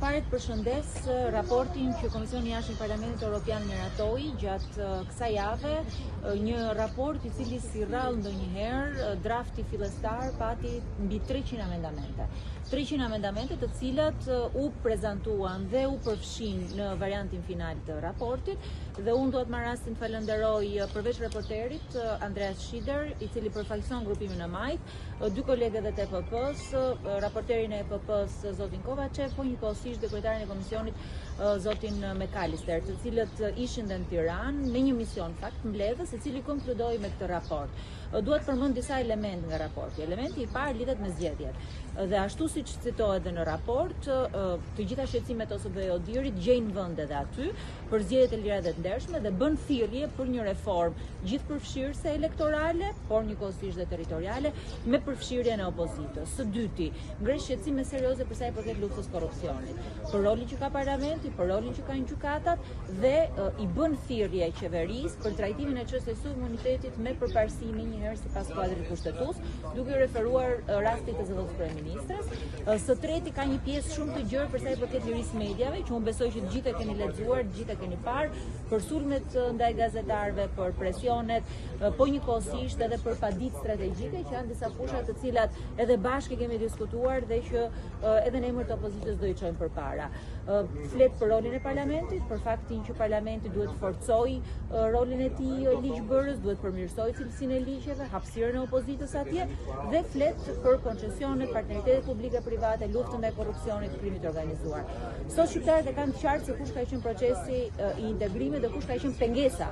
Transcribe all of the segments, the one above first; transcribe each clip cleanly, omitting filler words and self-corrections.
parë të përshëndes raportin që Komisioni i Jashtëm i Parlamentit Evropian miratoi gjatë kësaj jave, një raport i cili si rrallë ndonjëherë drafti fillestar pati mbi 300 amendamente. 300 amendamente të cilat u prezantuan dhe u përfshin në variantin final të raportit, dhe unë duhet marr rastin të falenderoj përveç reporterit Andreas Schieder, i cili përfaqëson grupimin e majt, dy kolegët e EPP-s, raporterin e EPP-s zotin Kovačev, po njëkohësisht dhe kryetarin e komisionit zotin McAllister, të cilët ishin dhe në Tiranë me një mision fakt mbledhës, i cili konkludoi me këtë raport. Duhet përmend disa elemente nga raporti. Elementi i parë lidhet me zgjedhjet. Dhe ashtu siç citohet dhe në raport, të gjitha shqetësimet ose ODIHR-it gjejnë vend edhe aty për zgjedhjet e lira dhe të ndershme dhe bën thirrje për një reformë gjithëpërfshirëse elektorale, por njëkohësisht dhe territoriale, me përfshirjen e opozitës. Së dyti, ngre shqetësime serioze për sa i përket luftës korrupsionit, për rolin që ka parlamenti, për rolin që kanë gjykatat dhe i bën thirrje qeverisë për trajtimin e çështjes së imunitetit me përparësi njëherë sipas kuadrit kushtetues, duke referuar rastit të zëvendës kryeministres. Së treti, ka një pjesë shumë të gjerë për sa i përket lirisë mediave, që unë besoj që të gjithë e keni lexuar, të gjithë e keni parë, për sulmet ndaj gazetarëve, për presionet, po njëkohësisht edhe për paditë strategjike, që janë disa fusha të cilat edhe bashkë kemi diskutuar dhe që edhe në emër të opozitës do i çojmë përpara. Flet për rolin e parlamentit, për faktin që parlamenti duhet të forcojë rolin e tij ligjbërës, duhet përmirësojë cilësinë e ligjeve, hapësirën e opozitës atje, dhe flet për koncesionet, partneritetet publike-private, luftën ndaj korrupsionit, krimit të organizuar. Sot shqiptarët e kanë qartë se kush ka qenë procesi i integrimit dhe kush ka qenë pengesa.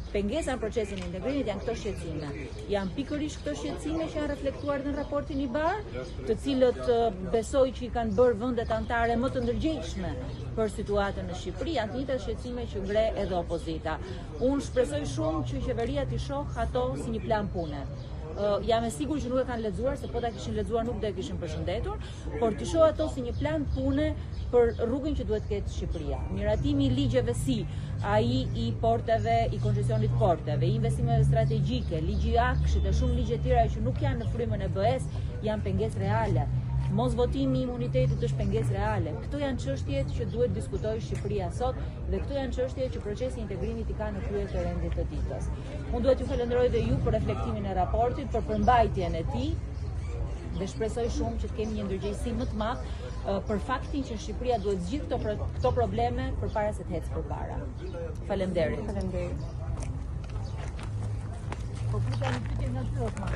Pengesa në procesin e integrimit janë këto shqetësime. Janë pikërisht këto shqetësime që janë reflektuar në raportin i bar, të cilët besoj që i kanë bërë vendet anëtare më të ndërgjegjshme për situatën në Shqipëri, janë të njëjtat shqetësime që ngre edhe opozita. Unë shpresoj shumë që qeveria t'i shoh ato si një plan pune. Jam e sigurt që nuk e kanë lexuar, se po ta kishin lexuar nuk do e kishin përshëndetur, por t'i shoh ato si një plan pune për rrugën që duhet të ketë Shqipëria. Miratimi i ligjeve si ai i porteve, i koncesionit porteve, investimeve strategjike, ligji i akshit e shumë ligje tjera që nuk janë në frymën e BE-s, janë pengesë reale. Mos votimi i imunitetit është pengesë reale. Këto janë çështje që duhet diskutojë Shqipëria sot dhe këto janë çështje që procesi i integrimit i ka në krye të rendit të ditës. Unë duhet t'ju falenderoj dhe ju për reflektimin e raportit, për përmbajtjen e tij dhe shpresoj shumë që të kemi një ndërgjegjësi më të madh për faktin që Shqipëria duhet zgjidhë këto probleme përpara se të ecë përpara. Faleminderit. Faleminderit. Po pyetja një pyetje nga ty, Osman.